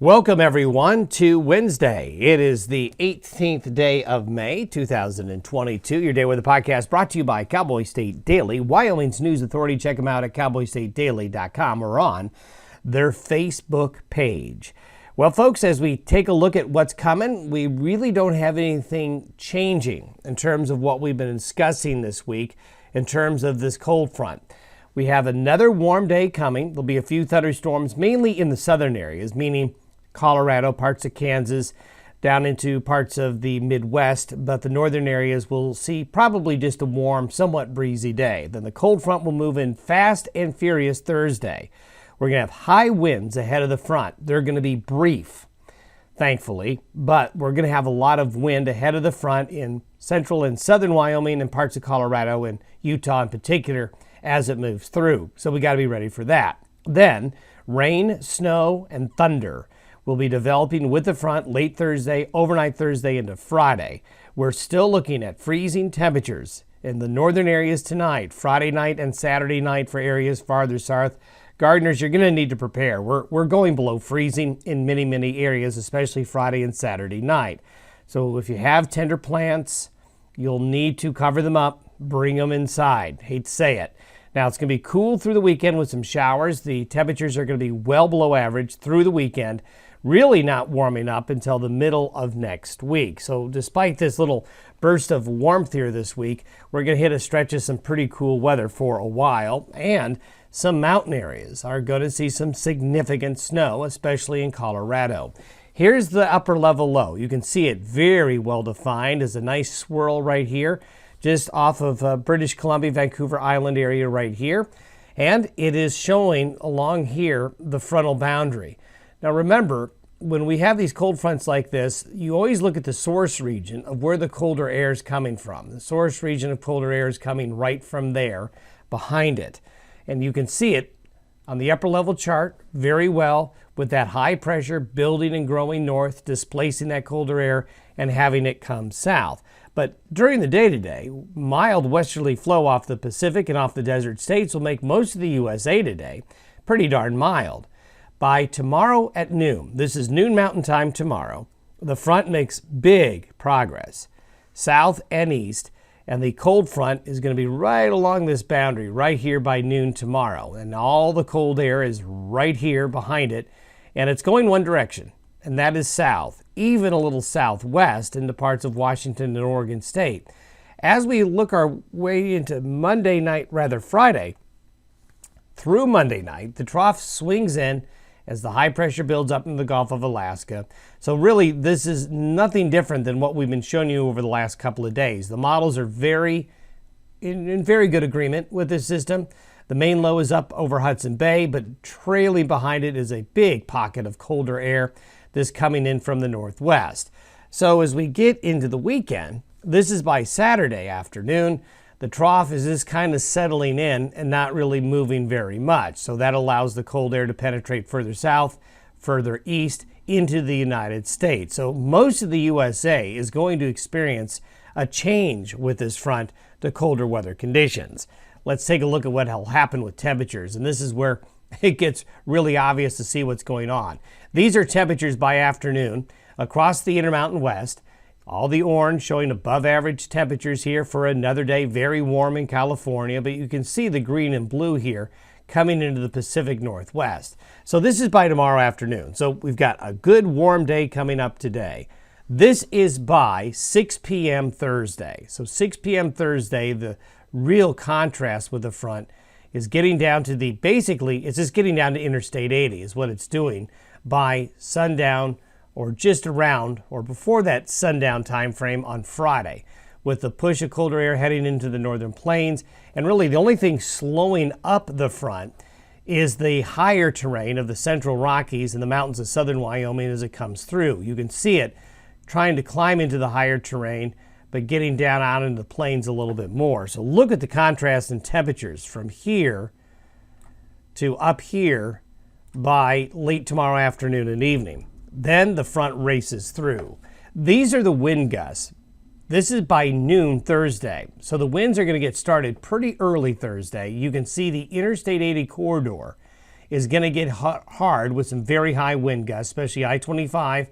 Welcome everyone to Wednesday. It is the 18th day of May 2022. Your Day with the Podcast brought to you by Cowboy State Daily, Wyoming's news authority. Check them out at cowboystatedaily.com or on their Facebook page. Well, folks, as we take a look at what's coming, we really don't have anything changing in terms of what we've been discussing this week in terms of this cold front. We have another warm day coming. There'll be a few thunderstorms, mainly in the southern areas, meaning Colorado, parts of Kansas, down into parts of the Midwest, but the northern areas will see probably just a warm, somewhat breezy day. Then the cold front will move in fast and furious Thursday. We're going to have high winds ahead of the front. They're going to be brief, thankfully, but we're going to have a lot of wind ahead of the front in central and southern Wyoming and parts of Colorado and Utah in particular as it moves through. So we got to be ready for that. Then rain, snow, and thunder will be developing with the front late Thursday, overnight Thursday into Friday. We're still looking at freezing temperatures in the northern areas tonight, Friday night and Saturday night for areas farther south. Gardeners, you're going to need to prepare. We're going below freezing in many areas, especially Friday and Saturday night. So if you have tender plants, you'll need to cover them up, bring them inside. Hate to say it. Now, it's going to be cool through the weekend with some showers. The temperatures are going to be well below average through the weekend, really not warming up until the middle of next week. So despite this little burst of warmth here this week, we're going to hit a stretch of some pretty cool weather for a while, and some mountain areas are going to see some significant snow, especially in Colorado. Here's the upper level low. You can see it very well defined as a nice swirl right here, just off of British Columbia, Vancouver Island area right here. And it is showing along here the frontal boundary. Now remember, when we have these cold fronts like this, you always look at the source region of where the colder air is coming from. The source region of colder air is coming right from there, behind it. And you can see it on the upper level chart very well with that high pressure building and growing north, displacing that colder air and having it come south. But during the day today, mild westerly flow off the Pacific and off the desert states will make most of the USA today pretty darn mild. By tomorrow at noon, this is noon mountain time tomorrow, the front makes big progress, south and east, and the cold front is going to be right along this boundary right here by noon tomorrow. And all the cold air is right here behind it, and it's going one direction, and that is south, even a little southwest into parts of Washington and Oregon State. As we look our way into Friday, through Monday night, the trough swings in as the high pressure builds up in the Gulf of Alaska. So really, this is nothing different than what we've been showing you over the last couple of days. The models are in very good agreement with this system. The main low is up over Hudson Bay, but trailing behind it is a big pocket of colder air, this coming in from the northwest. So as we get into the weekend, this is by Saturday afternoon, the trough is just kind of settling in and not really moving very much. So that allows the cold air to penetrate further south, further east into the United States. So most of the USA is going to experience a change with this front to colder weather conditions. Let's take a look at what will happen with temperatures. And this is where it gets really obvious to see what's going on. These are temperatures by afternoon across the Intermountain West. All the orange showing above average temperatures here for another day, very warm in California, but you can see the green and blue here coming into the Pacific Northwest. So this is by tomorrow afternoon. So we've got a good warm day coming up today. This is by 6 p.m. Thursday. So 6 p.m. Thursday, the real contrast with the front is getting down to it's just getting down to Interstate 80 is what it's doing by sundown or just around or before that sundown time frame on Friday, with the push of colder air heading into the northern plains. And really the only thing slowing up the front is the higher terrain of the central Rockies and the mountains of southern Wyoming as it comes through. You can see it trying to climb into the higher terrain, but getting down out into the plains a little bit more. So look at the contrast in temperatures from here to up here by late tomorrow afternoon and evening. Then the front races through. These are the wind gusts. This is by noon Thursday. So the winds are going to get started pretty early Thursday. You can see the Interstate 80 corridor is going to get hard with some very high wind gusts, especially I-25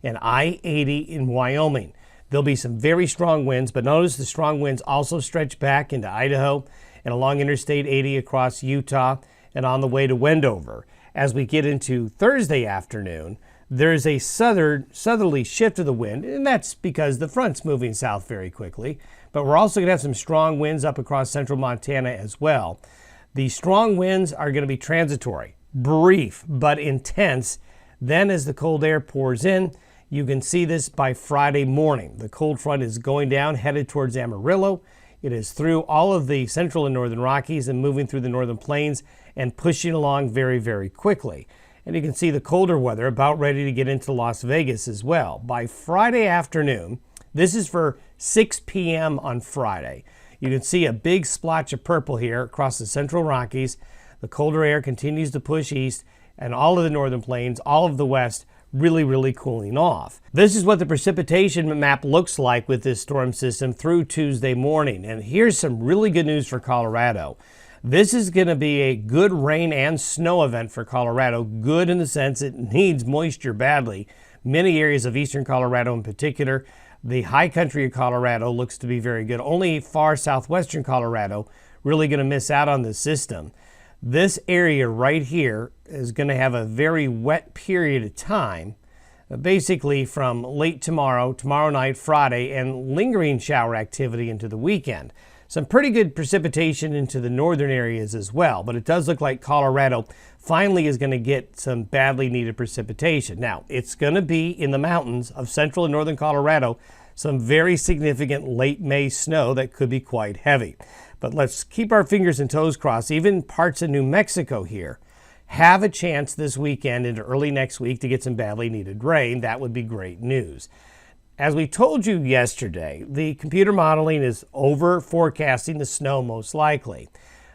and I-80 in Wyoming. There'll be some very strong winds, but notice the strong winds also stretch back into Idaho and along Interstate 80 across Utah and on the way to Wendover. As we get into Thursday afternoon, there's a southerly shift of the wind, and that's because the front's moving south very quickly. But we're also going to have some strong winds up across central Montana as well. The strong winds are going to be transitory, brief, but intense. Then as the cold air pours in, you can see this by Friday morning. The cold front is going down, headed towards Amarillo. It is through all of the central and northern Rockies and moving through the northern plains and pushing along very, very quickly. And you can see the colder weather about ready to get into Las Vegas as well. By Friday afternoon, this is for 6 p.m. on Friday. You can see a big splotch of purple here across the central Rockies. The colder air continues to push east, and all of the northern plains, all of the west, really cooling off. This is what the precipitation map looks like with this storm system through Tuesday morning. And here's some really good news for Colorado. This is going to be a good rain and snow event for Colorado. Good in the sense it needs moisture badly. Many areas of eastern Colorado in particular. The high country of Colorado looks to be very good. Only far southwestern Colorado really going to miss out on this system. This area right here is going to have a very wet period of time, basically from late tomorrow night, Friday, and lingering shower activity into the weekend. Some pretty good precipitation into the northern areas as well, but it does look like Colorado finally is going to get some badly needed precipitation. Now, it's going to be in the mountains of central and northern Colorado, some very significant late May snow that could be quite heavy. But let's keep our fingers and toes crossed. Even parts of New Mexico here have a chance this weekend into early next week to get some badly needed rain. That would be great news. As we told you yesterday, the computer modeling is over forecasting the snow most likely.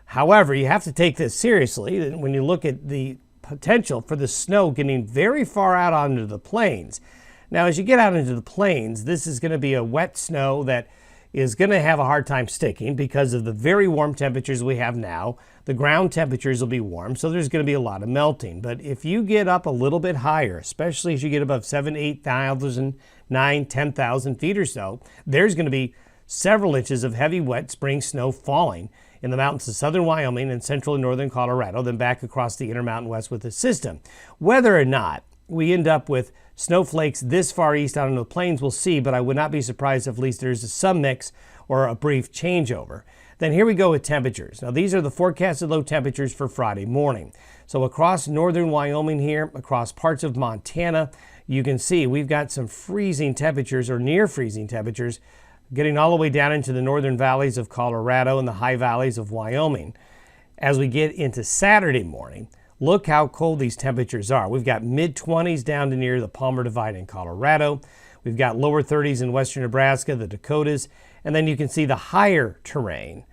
However, you have to take this seriously when you look at the potential for the snow getting very far out onto the plains. Now, as you get out into the plains, this is going to be a wet snow that is going to have a hard time sticking because of the very warm temperatures we have now. The ground temperatures will be warm, so there's going to be a lot of melting. But if you get up a little bit higher, especially as you get above 7,000, 8,000, 9,000, 10,000 feet or so, there's going to be several inches of heavy, wet spring snow falling in the mountains of southern Wyoming and central and northern Colorado, then back across the Intermountain West with the system. Whether or not we end up with snowflakes this far east out into the plains, we'll see, but I would not be surprised if at least there's some mix or a brief changeover. Then here we go with temperatures. Now, these are the forecasted low temperatures for Friday morning. So across northern Wyoming here, across parts of Montana, you can see we've got some freezing temperatures or near freezing temperatures getting all the way down into the northern valleys of Colorado and the high valleys of Wyoming. As we get into Saturday morning, look how cold these temperatures are. We've got mid-20s down to near the Palmer Divide in Colorado. We've got lower 30s in western Nebraska, the Dakotas, and then you can see the higher terrain.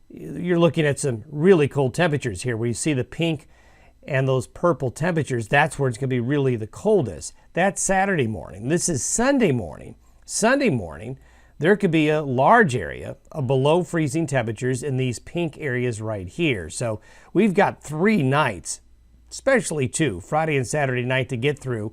You're looking at some really cold temperatures here where you see the pink and those purple temperatures. That's where it's going to be really the coldest. That's Saturday morning. This is Sunday morning. Sunday morning, there could be a large area of below freezing temperatures in these pink areas right here. So we've got 3 nights, especially 2, Friday and Saturday night, to get through.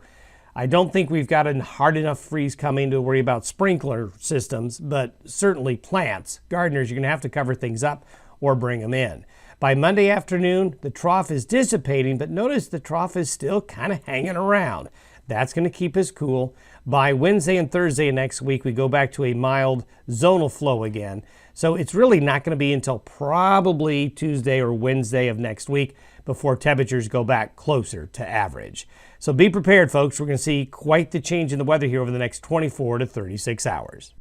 I don't think we've got a hard enough freeze coming to worry about sprinkler systems, but certainly plants. Gardeners, you're going to have to cover things up or bring them in. By Monday afternoon, the trough is dissipating, but notice the trough is still kind of hanging around. That's going to keep us cool. By Wednesday and Thursday of next week, we go back to a mild zonal flow again. So it's really not going to be until probably Tuesday or Wednesday of next week before temperatures go back closer to average. So be prepared, folks. We're going to see quite the change in the weather here over the next 24 to 36 hours.